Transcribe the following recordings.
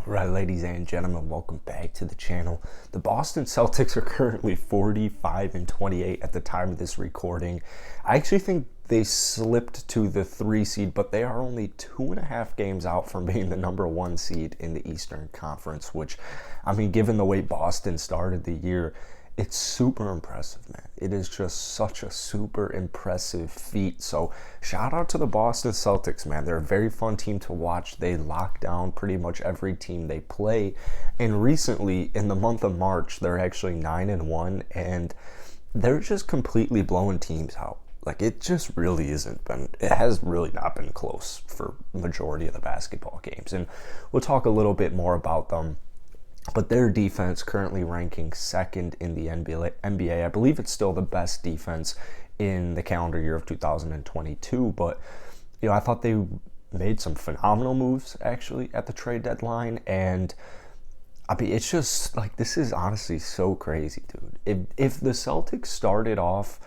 Right, ladies and gentlemen, welcome back to the channel. The Boston Celtics are currently 45-28 at the time of this recording. I actually think they slipped to the 3 seed, but they are only 2.5 games out from being the number 1 seed in the Eastern Conference, which, I mean, given the way Boston started the year, it's super impressive, man. It is just such a super impressive feat. So shout out to the Boston Celtics, man. They're a very fun team to watch. They lock down pretty much every team they play. And recently, in the month of March, they're actually 9-1, and they're just completely blowing teams out. Like, it just really it has really not been close for the majority of the basketball games. And we'll talk a little bit more about them. But their defense currently ranking second in the NBA. I believe it's still the best defense in the calendar year of 2022. But, I thought they made some phenomenal moves, actually, at the trade deadline. And, I mean, it's just, like, this is honestly so crazy, dude. If the Celtics started off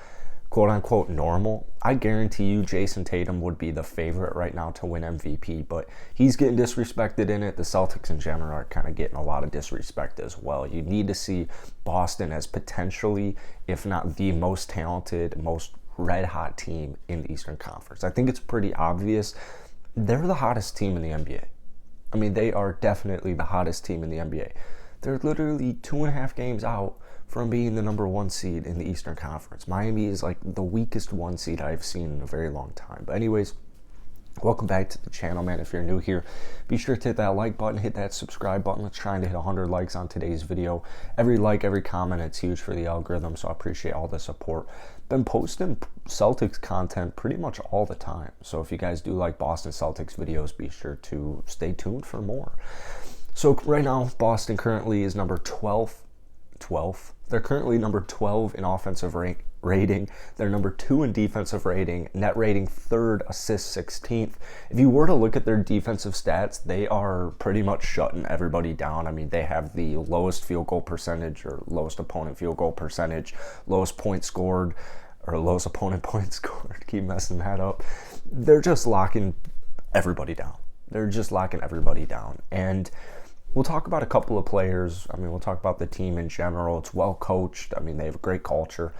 quote-unquote normal, I guarantee you Jason Tatum would be the favorite right now to win MVP, but he's getting disrespected in it. The Celtics in general are kind of getting a lot of disrespect as well. You need to see Boston as potentially, if not the most talented, most red-hot team in the Eastern Conference. I think it's pretty obvious. They're the hottest team in the NBA. I mean, they are definitely the hottest team in the NBA. They're literally 2.5 games out from being the number 1 seed in the Eastern Conference. Miami is like the weakest 1 seed I've seen in a very long time. But anyways, welcome back to the channel, man. If you're new here, be sure to hit that like button, hit that subscribe button. Let's try to hit 100 likes on today's video. Every like, every comment, it's huge for the algorithm, so I appreciate all the support. Been posting Celtics content pretty much all the time. So if you guys do like Boston Celtics videos, be sure to stay tuned for more. So right now, Boston currently is number 12th. They're currently number 12 in offensive rating. They're number 2 in defensive rating. Net rating 3rd, assists 16th. If you were to look at their defensive stats, they are pretty much shutting everybody down. I mean, they have the lowest field goal percentage, or lowest opponent field goal percentage, lowest points scored, or lowest opponent points scored. Keep messing that up. They're just locking everybody down. And we'll talk about a couple of players. I mean, we'll talk about the team in general. It's well coached. I mean, they have a great culture.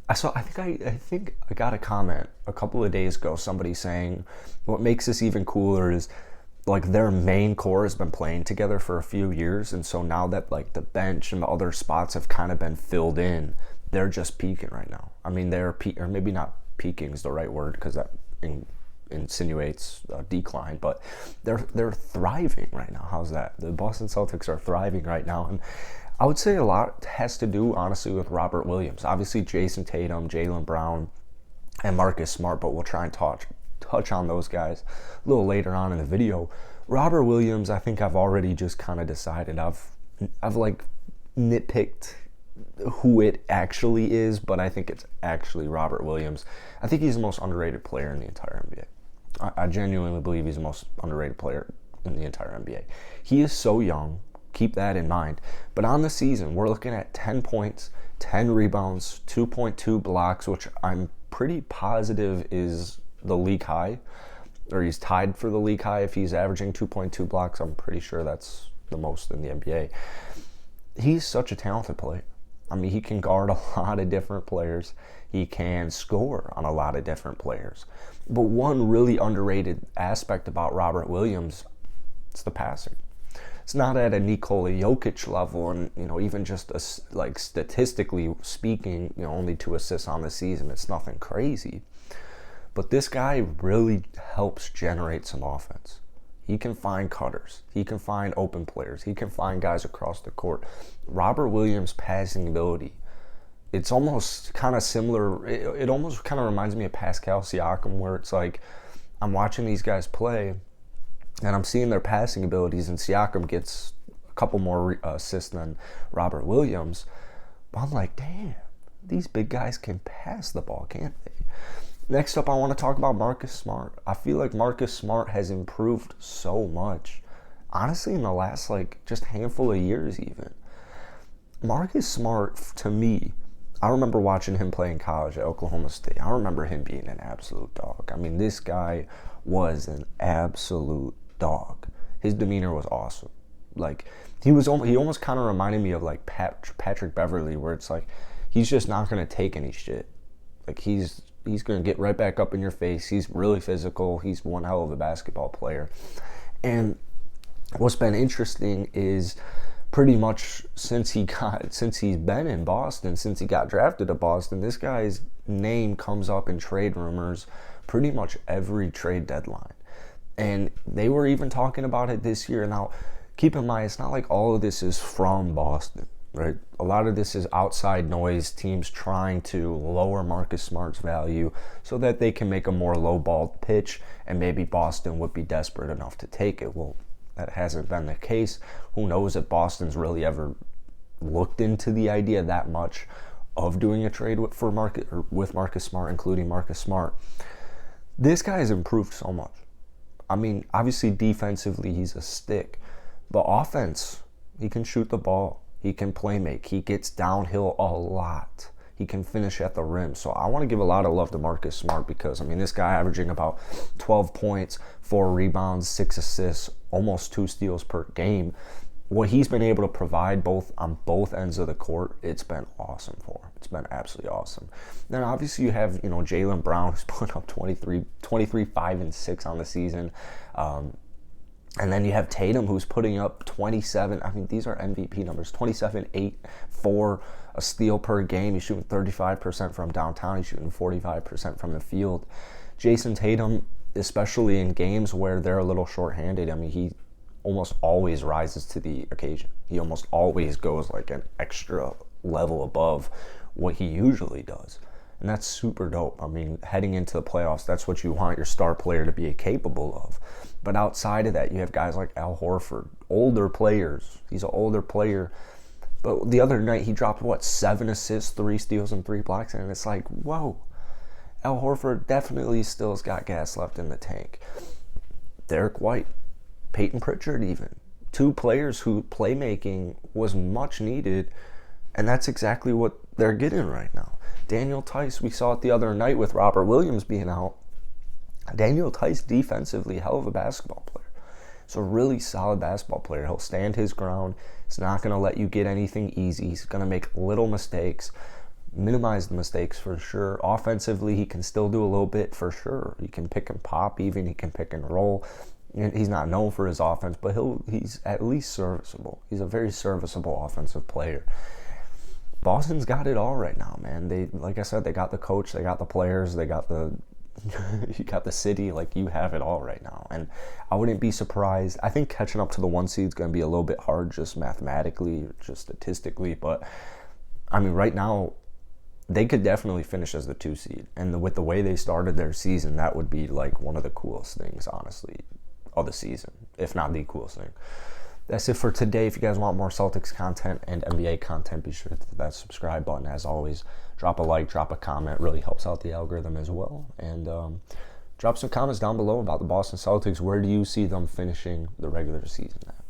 I think I got a comment a couple of days ago, somebody saying what makes this even cooler is, like, their main core has been playing together for a few years, and so now that, like, the bench and the other spots have kind of been filled in, they're just peaking right now. I mean, or maybe not peaking is the right word, because that insinuates a decline, but they're thriving right now. How's that? The Boston Celtics are thriving right now, and I would say a lot has to do, honestly, with Robert Williams. Obviously, Jason Tatum, Jaylen Brown, and Marcus Smart, but we'll try and touch on those guys a little later on in the video. Robert Williams, I think I've already just kind of decided. I've like nitpicked who it actually is, but I think it's actually Robert Williams. I think he's the most underrated player in the entire NBA. I genuinely believe he's the most underrated player in the entire NBA. He is so young. Keep that in mind. But on the season, we're looking at 10 points, 10 rebounds, 2.2 blocks, which I'm pretty positive is the league high, or he's tied for the league high if he's averaging 2.2 blocks. I'm pretty sure that's the most in the NBA. He's such a talented player. I mean, he can guard a lot of different players. He can score on a lot of different players. But one really underrated aspect about Robert Williams, it's the passing. It's not at a Nikola Jokic level, and, even just like statistically speaking, only 2 assists on the season. It's nothing crazy. But this guy really helps generate some offense. He can find cutters. He can find open players. He can find guys across the court. Robert Williams' passing ability, it's almost kind of similar. It almost kind of reminds me of Pascal Siakam, where it's like I'm watching these guys play and I'm seeing their passing abilities, and Siakam gets a couple more assists than Robert Williams. But I'm like, damn, these big guys can pass the ball, can't they? Next up, I want to talk about Marcus Smart. I feel like Marcus Smart has improved so much. Honestly, in the last, just handful of years even. Marcus Smart, to me, I remember watching him play in college at Oklahoma State. I remember him being an absolute dog. I mean, this guy was an absolute dog. his demeanor was awesome. Like, he almost kind of reminded me of like Patrick Beverley, where it's like he's just not going to take any shit. Like, he's going to get right back up in your face. He's really physical. He's one hell of a basketball player. And what's been interesting is pretty much since he's been in Boston, since he got drafted to Boston, this guy's name comes up in trade rumors pretty much every trade deadline. And they were even talking about it this year. Now, keep in mind, it's not like all of this is from Boston, right? A lot of this is outside noise, teams trying to lower Marcus Smart's value so that they can make a more low-balled pitch, and maybe Boston would be desperate enough to take it. Well, that hasn't been the case. Who knows if Boston's really ever looked into the idea that much of doing a trade with Marcus Smart, including Marcus Smart. This guy has improved so much. I mean, obviously defensively he's a stick, but offense, he can shoot the ball, he can play make, he gets downhill a lot. He can finish at the rim. So I want to give a lot of love to Marcus Smart because, I mean, this guy averaging about 12 points, 4 rebounds, 6 assists, almost 2 steals per game. What he's been able to provide on both ends of the court, it's been awesome for him. It's been absolutely awesome. Then obviously you have, Jaylen Brown, who's putting up 23, 5, and 6 on the season. And then you have Tatum, who's putting up 27. I mean, these are MVP numbers. 27, 8, 4, a steal per game. He's shooting 35% from downtown. He's shooting 45% from the field. Jason Tatum, especially in games where they're a little shorthanded, I mean, he almost always rises to the occasion. He almost always goes like an extra level above what he usually does. And that's super dope. I mean, heading into the playoffs, that's what you want your star player to be capable of. But outside of that, you have guys like Al Horford, older players. He's an older player. But the other night, he dropped, 7 assists, 3 steals, and 3 blocks. And it's like, whoa. Al Horford definitely still has got gas left in the tank. Derek White, Peyton Pritchard even. 2 players who playmaking was much needed. And that's exactly what they're getting right now. Daniel Tice, we saw it the other night with Robert Williams being out. Daniel Tice, defensively, hell of a basketball player. He's a really solid basketball player. He'll stand his ground. He's not going to let you get anything easy. He's going to make little mistakes, minimize the mistakes for sure. Offensively, he can still do a little bit for sure. He can pick and pop even. He can pick and roll. He's not known for his offense, but he's at least serviceable. He's a very serviceable offensive player. Boston's got it all right now, man. They, like I said, they got the coach, they got the players, they got you got the city. Like, you have it all right now. And I wouldn't be surprised. I think catching up to the 1 seed is going to be a little bit hard just mathematically, just statistically. But, I mean, right now, they could definitely finish as the 2 seed. And with the way they started their season, that would be, like, one of the coolest things, honestly, of the season, if not the coolest thing. That's it for today. If you guys want more Celtics content and NBA content, be sure to hit that subscribe button. As always, drop a like, drop a comment. Really helps out the algorithm as well. And drop some comments down below about the Boston Celtics. Where do you see them finishing the regular season at?